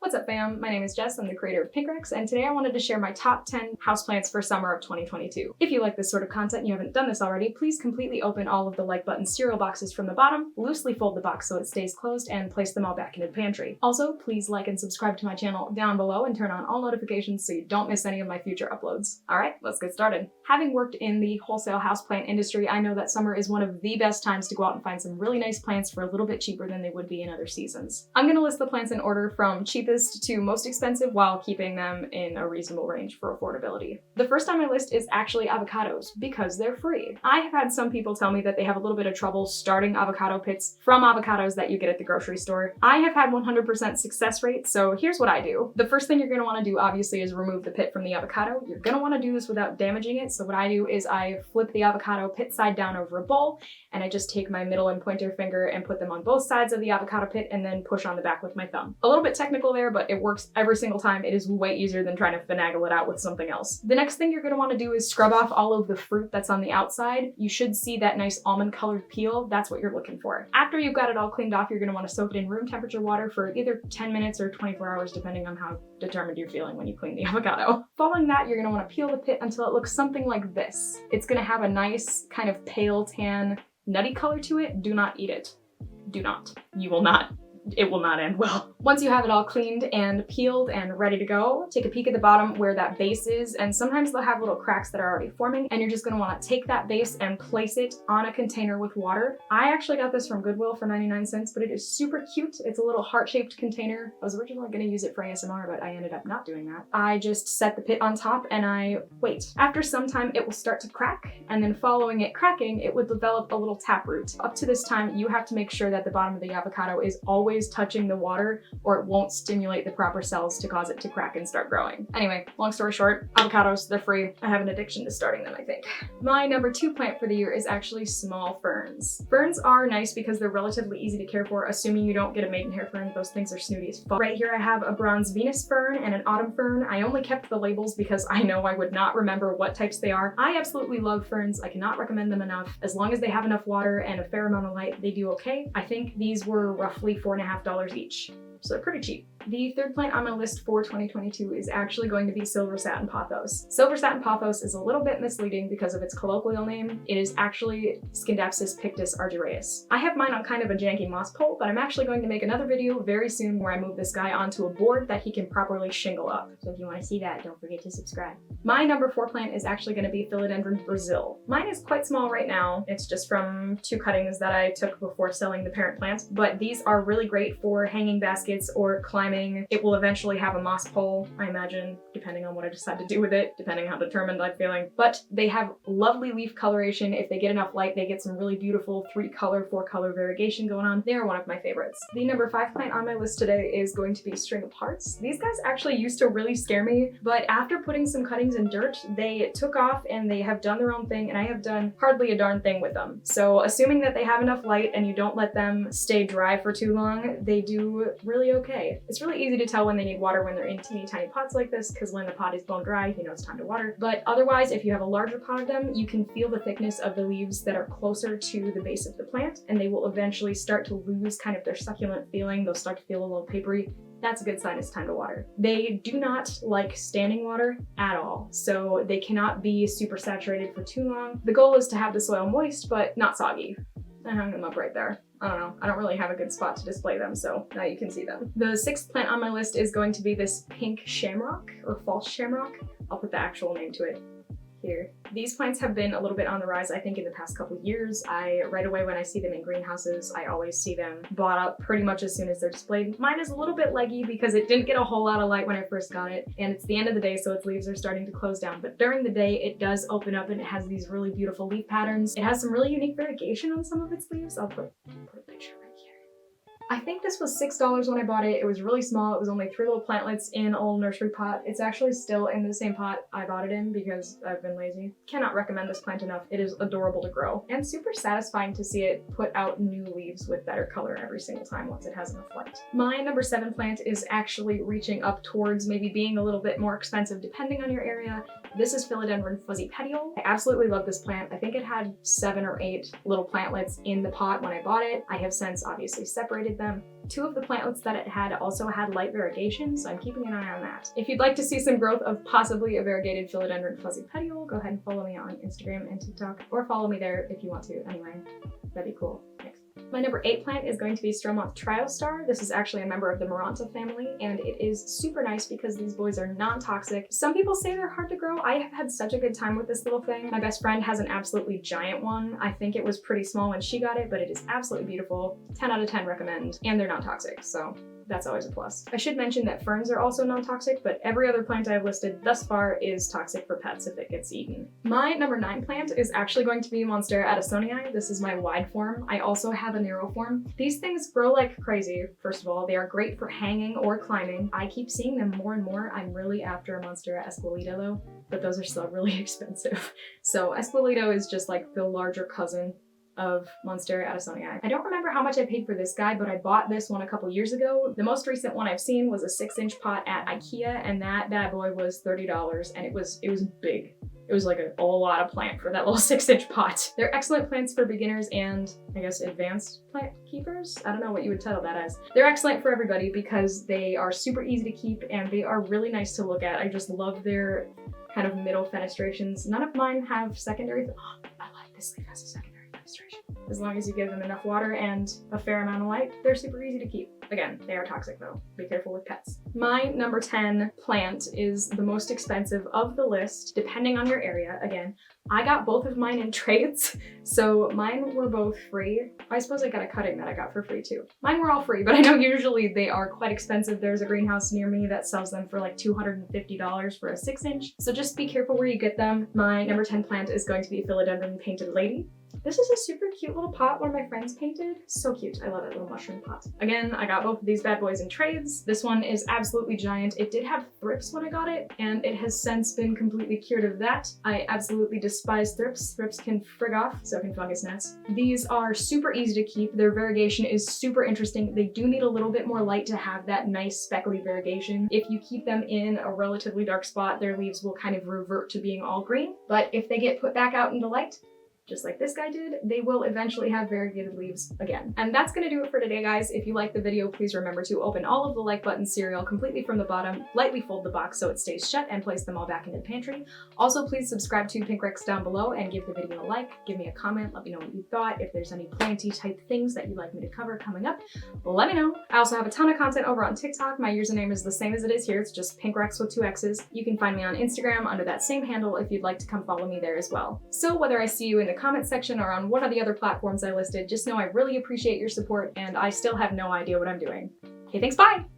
What's up fam? My name is Jess, I'm the creator of Pinkrex, and today I wanted to share my top 10 houseplants for summer of 2022. If you like this sort of content and you haven't done this already, please completely open all of the like button cereal boxes from the bottom, loosely fold the box so it stays closed, and place them all back into the pantry. Also, please like and subscribe to my channel down below and turn on all notifications so you don't miss any of my future uploads. Alright, let's get started. Having worked in the wholesale houseplant industry, I know that summer is one of the best times to go out and find some really nice plants for a little bit cheaper than they would be in other seasons. I'm gonna list the plants in order from cheapest to most expensive while keeping them in a reasonable range for affordability. The first on my list is actually avocados because they're free. I have had some people tell me that they have a little bit of trouble starting avocado pits from avocados that you get at the grocery store. I have had 100% success rate, so here's what I do. The first thing you're gonna wanna do obviously is remove the pit from the avocado. You're gonna wanna do this without damaging it, so what I do is I flip the avocado pit side down over a bowl, and I just take my middle and pointer finger and put them on both sides of the avocado pit and then push on the back with my thumb. A little bit technical there, but it works every single time. It is way easier than trying to finagle it out with something else. The next thing you're gonna wanna do is scrub off all of the fruit that's on the outside. You should see that nice almond colored peel. That's what you're looking for. After you've got it all cleaned off, you're gonna wanna soak it in room temperature water for either 10 minutes or 24 hours, depending on how determined you're feeling when you clean the avocado. Following that, you're gonna wanna peel the pit until it looks something like this. It's gonna have a nice kind of pale tan, nutty color to it. Do not eat it. Do not. You will not. It will not end well. Once you have it all cleaned and peeled and ready to go, take a peek at the bottom where that base is, and sometimes they'll have little cracks that are already forming, and you're just gonna wanna take that base and place it on a container with water. I actually got this from Goodwill for 99 cents, but it is super cute. It's a little heart-shaped container. I was originally gonna use it for ASMR, but I ended up not doing that. I just set the pit on top and I wait. After some time, it will start to crack, and then following it cracking, it would develop a little taproot. Up to this time, you have to make sure that the bottom of the avocado is always touching the water or it won't stimulate the proper cells to cause it to crack and start growing. Anyway, long story short, avocados, they're free. I have an addiction to starting them, I think. My number 2 plant for the year is actually small ferns. Ferns are nice because they're relatively easy to care for, assuming you don't get a maidenhair fern. Those things are snooty as fuck. Right here I have a bronze Venus fern and an autumn fern. I only kept the labels because I know I would not remember what types they are. I absolutely love ferns. I cannot recommend them enough. As long as they have enough water and a fair amount of light, they do okay. I think these were roughly $4.50 each, so they're pretty cheap. The third plant on my list for 2022 is actually going to be silver satin pothos. Silver satin pothos is a little bit misleading because of its colloquial name. It is actually Scindapsus pictus argyraeus. I have mine on kind of a janky moss pole, but I'm actually going to make another video very soon where I move this guy onto a board that he can properly shingle up. So if you want to see that, don't forget to subscribe. My number 4 plant is actually going to be Philodendron Brazil. Mine is quite small right now. It's just from 2 cuttings that I took before selling the parent plant, but these are really great for hanging baskets or climbing. It will eventually have a moss pole, I imagine, depending on what I decide to do with it, depending on how determined I'm feeling. But they have lovely leaf coloration. If they get enough light, they get some really beautiful 3-color, 4-color variegation going on. They are one of my favorites. The number 5 plant on my list today is going to be string of hearts. These guys actually used to really scare me, but after putting some cuttings in dirt, they took off and they have done their own thing, and I have done hardly a darn thing with them. So assuming that they have enough light and you don't let them stay dry for too long, they do really okay. It's really easy to tell when they need water when they're in teeny tiny pots like this, because when the pot is bone dry, you know it's time to water. But otherwise, if you have a larger pot of them, you can feel the thickness of the leaves that are closer to the base of the plant, and they will eventually start to lose kind of their succulent feeling. They'll start to feel a little papery. That's a good sign it's time to water. They do not like standing water at all, so they cannot be super saturated for too long. The goal is to have the soil moist, but not soggy. I hung them up right there. I don't know, I don't really have a good spot to display them, so now you can see them. The 6th plant on my list is going to be this pink shamrock, or false shamrock. I'll put the actual name to it here. These plants have been a little bit on the rise, I think, in the past couple years. Right away when I see them in greenhouses, I always see them bought up pretty much as soon as they're displayed. Mine is a little bit leggy because it didn't get a whole lot of light when I first got it, and it's the end of the day, so its leaves are starting to close down. But during the day, it does open up and it has these really beautiful leaf patterns. It has some really unique variegation on some of its leaves. I'll put a picture right here. I think this was $6 when I bought it. It was really small. It was only 3 little plantlets in a little nursery pot. It's actually still in the same pot I bought it in because I've been lazy. Cannot recommend this plant enough. It is adorable to grow and super satisfying to see it put out new leaves with better color every single time once it has enough light. My number 7 plant is actually reaching up towards maybe being a little bit more expensive depending on your area. This is Philodendron Fuzzy Petiole. I absolutely love this plant. I think it had 7 or 8 little plantlets in the pot when I bought it. I have since obviously separated like them. 2 of the plantlets that it had also had light variegation, so I'm keeping an eye on that. If you'd like to see some growth of possibly a variegated philodendron fuzzy petiole, go ahead and follow me on Instagram and TikTok, or follow me there if you want to. Anyway, that'd be cool. Thanks. My number 8 plant is going to be Stromonth Triostar. This is actually a member of the Maranta family, and it is super nice because these boys are non-toxic. Some people say they're hard to grow. I have had such a good time with this little thing. My best friend has an absolutely giant one. I think it was pretty small when she got it, but it is absolutely beautiful. 10 out of 10 recommend, and they're non-toxic, so that's always a plus. I should mention that ferns are also non-toxic, but every other plant I've listed thus far is toxic for pets if it gets eaten. My number 9 plant is actually going to be Monsteradosonia. This is my wide form. I also have a narrow form. These things grow like crazy. First of all, they are great for hanging or climbing. I keep seeing them more and more. I'm really after a Monstera Esquilita though, but those are still really expensive. So Esquilito is just like the larger cousin of Monsteradosonia. I don't remember how much I paid for this guy, but I bought this one a couple years ago. The most recent one I've seen was a 6-inch pot at IKEA, and that bad boy was $30, and it was big. It was like a lot of plant for that little 6-inch pot. They're excellent plants for beginners and, I guess, advanced plant keepers? I don't know what you would title that as. They're excellent for everybody because they are super easy to keep and they are really nice to look at. I just love their kind of middle fenestrations. None of mine have secondary. I like this leaf has a secondary fenestration. As long as you give them enough water and a fair amount of light, they're super easy to keep. Again, they are toxic though. Be careful with pets. My number 10 plant is the most expensive of the list, depending on your area. Again, I got both of mine in trades, so mine were both free. I suppose I got a cutting that I got for free too. Mine were all free, but I know usually they are quite expensive. There's a greenhouse near me that sells them for like $250 for a 6-inch, so just be careful where you get them. My number 10 plant is going to be Philodendron Painted Lady. This is a super cute little pot one of my friends painted. So cute. I love that little mushroom pot. Again, I got both of these bad boys in trades. This one is absolutely giant. It did have thrips when I got it, and it has since been completely cured of that. I absolutely despise thrips. Thrips can frig off, so can fungus gnats. These are super easy to keep. Their variegation is super interesting. They do need a little bit more light to have that nice speckly variegation. If you keep them in a relatively dark spot, their leaves will kind of revert to being all green. But if they get put back out into light, just like this guy did, they will eventually have variegated leaves again. And that's gonna do it for today, guys. If you like the video, please remember to open all of the like button cereal completely from the bottom, lightly fold the box so it stays shut, and place them all back into the pantry. Also, please subscribe to Pink Rex down below and give the video a like, give me a comment, let me know what you thought. If there's any planty type things that you'd like me to cover coming up, let me know. I also have a ton of content over on TikTok. My username is the same as it is here. It's just Pink Rex with 2 X's. You can find me on Instagram under that same handle if you'd like to come follow me there as well. So whether I see you in the comment section or on one of the other platforms I listed, just know I really appreciate your support and I still have no idea what I'm doing. Okay, thanks, bye!